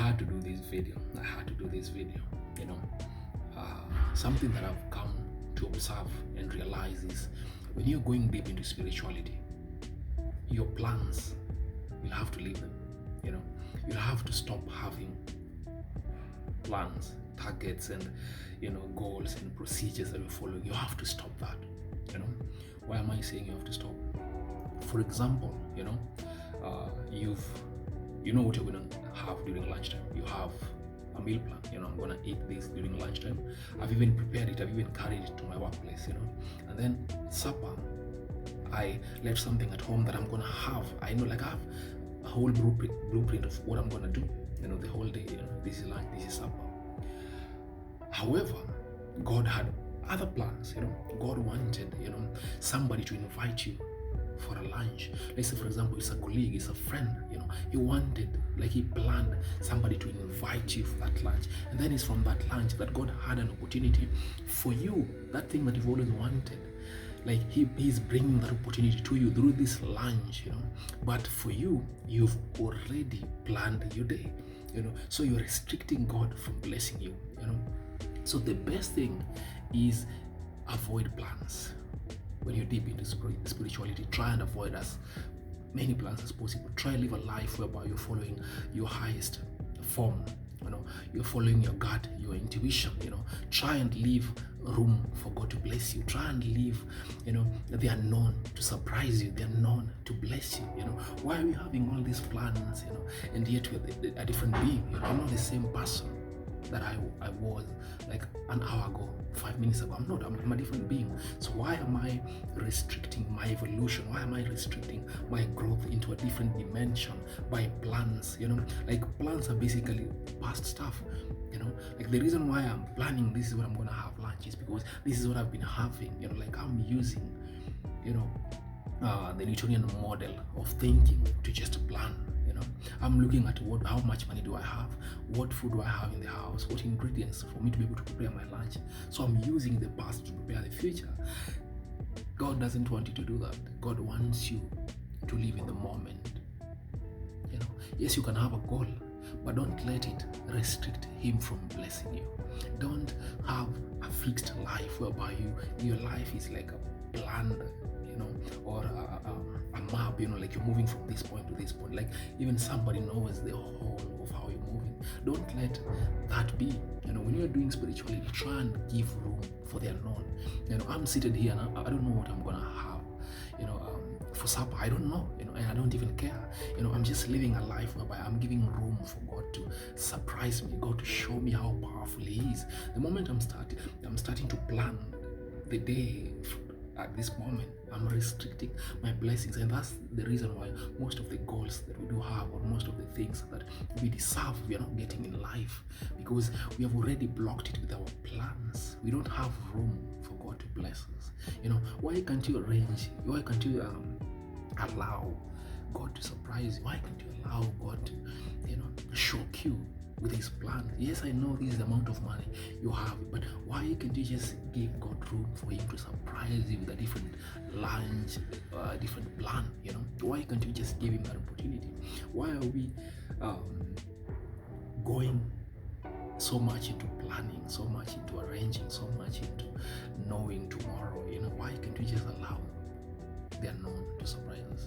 had to do this video. You know, something that I've come to observe and realize is when you're going deep into spirituality, your plans, you'll have to leave them. You'll have to stop having plans, targets, and goals and procedures that you're following. You have to stop that. Why am I saying you have to stop? For example, you know what you're gonna have during lunchtime. You have a meal plan. I'm gonna eat this during lunchtime. I've even prepared it. I've even carried it to my workplace. And then supper, I left something at home that I'm gonna have. I know, like, I have a whole blueprint of what I'm gonna do. The whole day. This is lunch. This is supper. However, God had other plans. God wanted somebody to invite you for a lunch. Let's say, for example, it's a colleague, it's a friend. He planned somebody to invite you for that lunch, and then it's from that lunch that God had an opportunity for you, that thing that you've always wanted. Like he's bringing that opportunity to you through this lunch. But for you, you've already planned your day. So you're restricting God from blessing you. So the best thing is avoid plans. When you're deep into spirituality, try and avoid as many plans as possible. Try and live a life whereby you're following your highest form. You're following your gut, your intuition. Try and leave room for God to bless you. Try and leave, the unknown to surprise you, the unknown to bless you. Why are we having all these plans, and yet we're a different being? I'm not the same person that I was like an hour ago, 5 minutes ago. I'm a different being. So why am I restricting my evolution? Why am I restricting my growth into a different dimension by plans? Plans are basically past stuff. The reason why I'm planning this is what I'm gonna have lunch is because this is what I've been having. I'm using the Newtonian model of thinking to just plan. I'm looking at how much money do I have, what food do I have in the house, what ingredients for me to be able to prepare my lunch. So I'm using the past to prepare the future. God doesn't want you to do that. God wants you to live in the moment. Yes, you can have a goal, but don't let it restrict Him from blessing you. Don't have a fixed life whereby your life is like a planned, or a map, like you're moving from this point to this point. Like even somebody knows the whole of how you're moving. Don't let that be. When you're doing spirituality, try and give room for the unknown. I'm seated here and I don't know what I'm gonna have, for supper. I don't know, and I don't even care. I'm just living a life whereby I'm giving room for God to surprise me, God to show me how powerful He is. The moment I'm starting to plan the day. At this moment, I'm restricting my blessings, and that's the reason why most of the goals that we do have, or most of the things that we deserve, we are not getting in life, because we have already blocked it with our plans. We don't have room for God to bless us. Why can't you arrange? Why can't you allow God to surprise you? Why can't you allow God to, shock you with His plan? Yes, I know this is the amount of money you have, but why can't you just give God room for Him to surprise you with a different lunch, different plan? Why can't you just give Him that opportunity? Why are we going so much into planning, so much into arranging, so much into knowing tomorrow? Why can't we just allow the unknown to surprise us?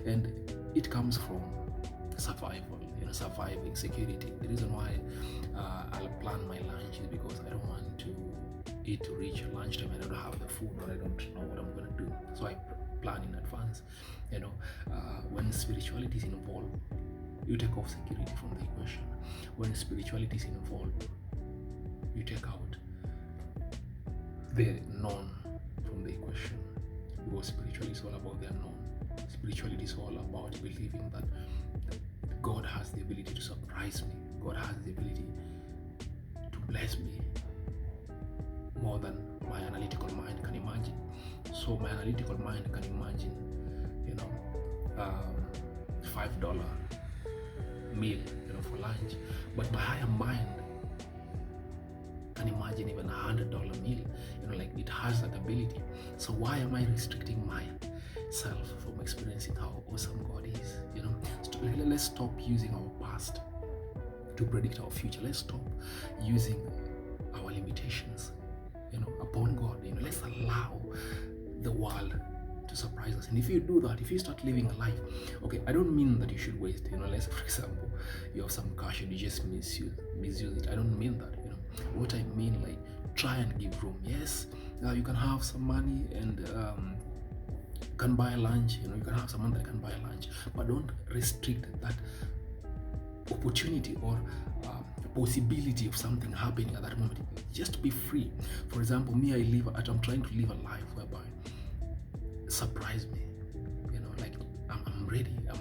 And it comes from survival. Surviving, security. The reason why I'll plan my lunch is because I don't want to reach lunchtime and I don't have the food, or I don't know what I'm going to do. So I plan in advance. When spirituality is involved, you take off security from the equation. When spirituality is involved, you take out the known from the equation, because spirituality is all about the unknown. Spirituality is all about believing that God has the ability to surprise me. God has the ability to bless me more than my analytical mind can imagine. So my analytical mind can imagine, $5 meal, for lunch. But my higher mind can imagine even $100 meal. It has that ability. So why am I restricting myself from experiencing how awesome God is? Let's stop using our past to predict our future. Let's stop using our limitations, upon God. Let's allow the world to surprise us. And if you do that, if you start living a life, okay, I don't mean that you should waste, let's say, for example, you have some cash and you just misuse it. I don't mean that. What I mean, like, try and give room. Yes, you can have some money and can buy lunch. You can have someone that can buy lunch, but don't restrict that opportunity or possibility of something happening at that moment. Just be free. For example, me, I'm trying to live a life whereby surprise me. Like, I'm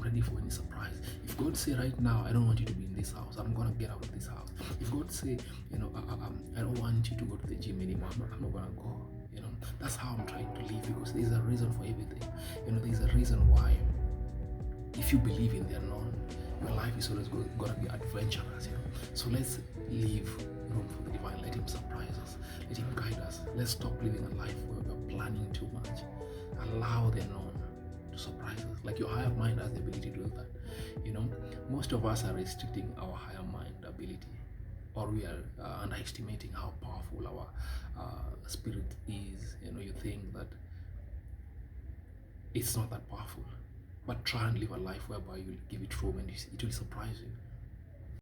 ready for any surprise. If God say right now, I don't want you to be in this house, I'm gonna get out of this house. If God say, I don't want you to go to the gym anymore, I'm not gonna go. That's how I'm trying to live, because there's a reason for everything. There's a reason why. If you believe in the unknown, your life is always gonna be adventurous. So let's leave room for the divine. Let Him surprise us. Let Him guide us. Let's stop living a life where we're planning too much. Allow the unknown to surprise us. Like, your higher mind has the ability to do that. Most of us are restricting our higher mind ability, or we are underestimating how powerful our spirit is. You think that it's not that powerful, but try and live a life whereby you give it room and it will surprise you.